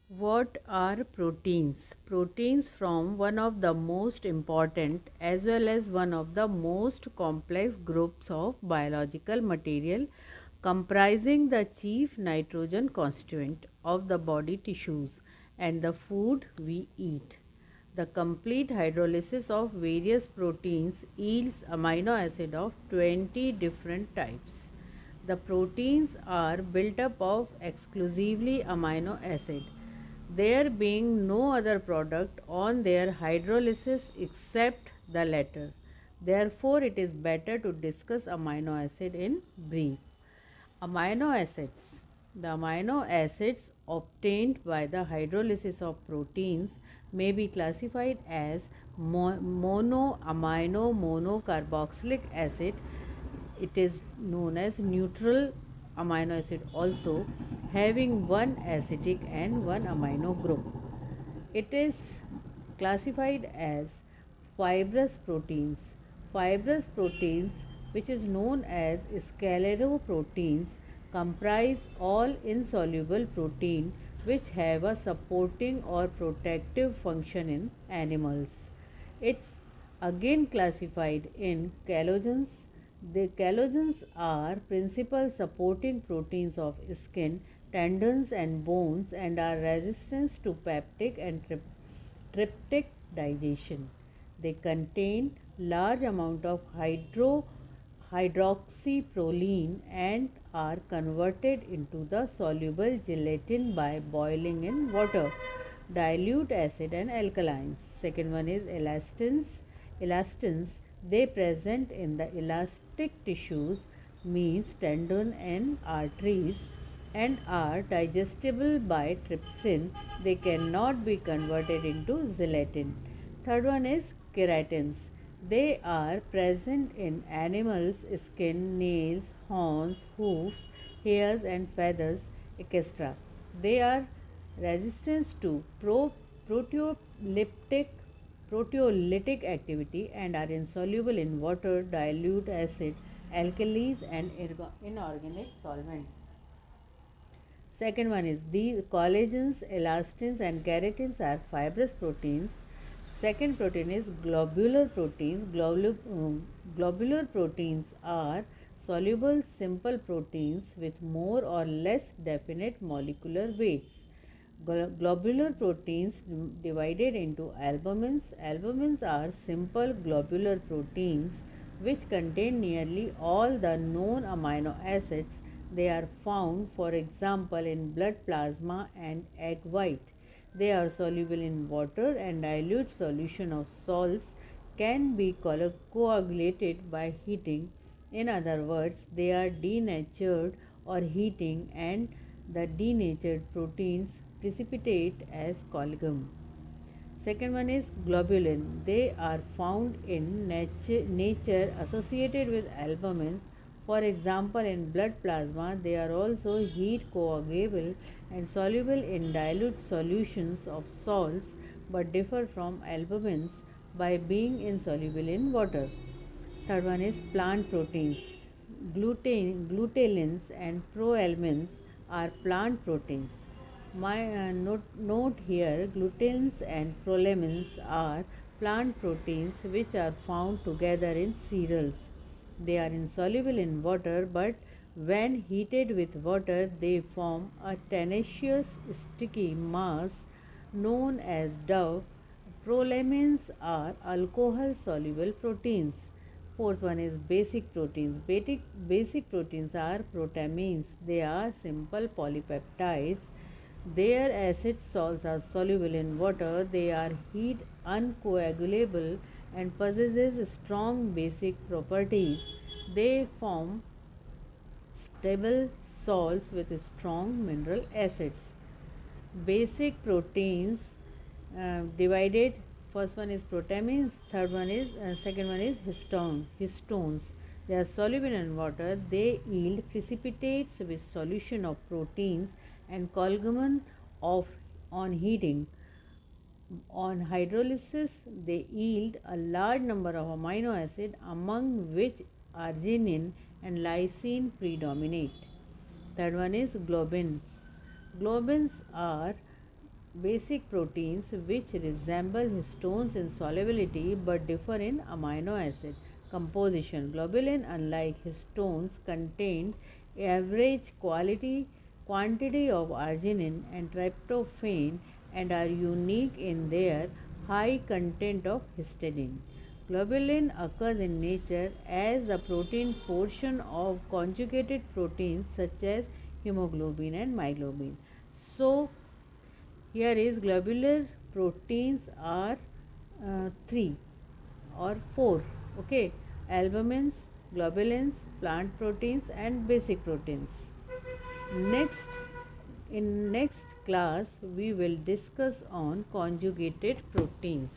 What are proteins? Proteins form one of the most important as well as one of the most complex groups of biological material comprising the chief nitrogen constituent of the body tissues and the food we eat. The complete hydrolysis of various proteins yields amino acid of 20 different types. The proteins are built up of exclusively amino acid, there being no other product on their hydrolysis except the latter. Therefore, it is better to discuss amino acid in brief. Amino acids. The amino acids obtained by the hydrolysis of proteins may be classified as monoamino monocarboxylic acid. It is known as neutral amino acid also, having one acidic and one amino group. It is classified as fibrous proteins. Fibrous proteins, which is known as scleroproteins, comprise all insoluble protein which have a supporting or protective function in animals. It's again classified in collagens. The collagens are principal supporting proteins of skin, tendons and bones and are resistant to peptic and tryptic digestion. They contain large amount of hydroxyproline and are converted into the soluble gelatin by boiling in water, dilute acid and alkalines. Second one is elastins. Elastins, they present in the elastic tissues, means tendon and arteries, and are digestible by trypsin. They cannot be converted into gelatin. Third one is keratins. They are present in animals' skin, nails, horns, hoofs, hairs and feathers, etc. They are resistant to proteolytic activity and are insoluble in water, dilute acid, alkalis and inorganic solvents. Second one is these collagens, elastins and keratins are fibrous proteins. Second protein is globular proteins. Globular proteins are soluble simple proteins with more or less definite molecular weights. Globular proteins divided into albumins. Albumins are simple globular proteins which contain nearly all the known amino acids. They are found, for example, in blood plasma and egg white. They are soluble in water and dilute solution of salts can be coagulated by heating. In other words, they are denatured or heating and the denatured proteins precipitate as coagulum. Second one is globulin. They are found in nature associated with albumins. For example, in blood plasma, they are also heat coagulable and soluble in dilute solutions of salts but differ from albumins by being insoluble in water. Third one is plant proteins. Glutenins and proalbumins are plant proteins. My note here, glutenins and prolamins are plant proteins which are found together in cereals. They are insoluble in water, but when heated with water, they form a tenacious sticky mass known as dough. Prolamins are alcohol soluble proteins. Fourth one is basic proteins. Basic proteins are protamines. They are simple polypeptides. Their acid salts are soluble in water. They are heat uncoagulable and possesses strong basic properties. They form stable salts with strong mineral acids. Basic proteins divided, first one is protamines, third one is second one is histones. They are soluble in water. They yield precipitates with solution of proteins and coagulum of on heating. On hydrolysis, they yield a large number of amino acids, among which arginine and lysine predominate. Third one is globins. Globins are basic proteins which resemble histones in solubility but differ in amino acid composition. Globulin, unlike histones, contains average quantity of arginine and tryptophan and are unique in their high content of histidine. Globulin occurs in nature as a protein portion of conjugated proteins such as hemoglobin and myoglobin. So, here is globular proteins are three or four. Okay, albumins, globulins, plant proteins, and basic proteins. Next, in next class, we will discuss on conjugated proteins.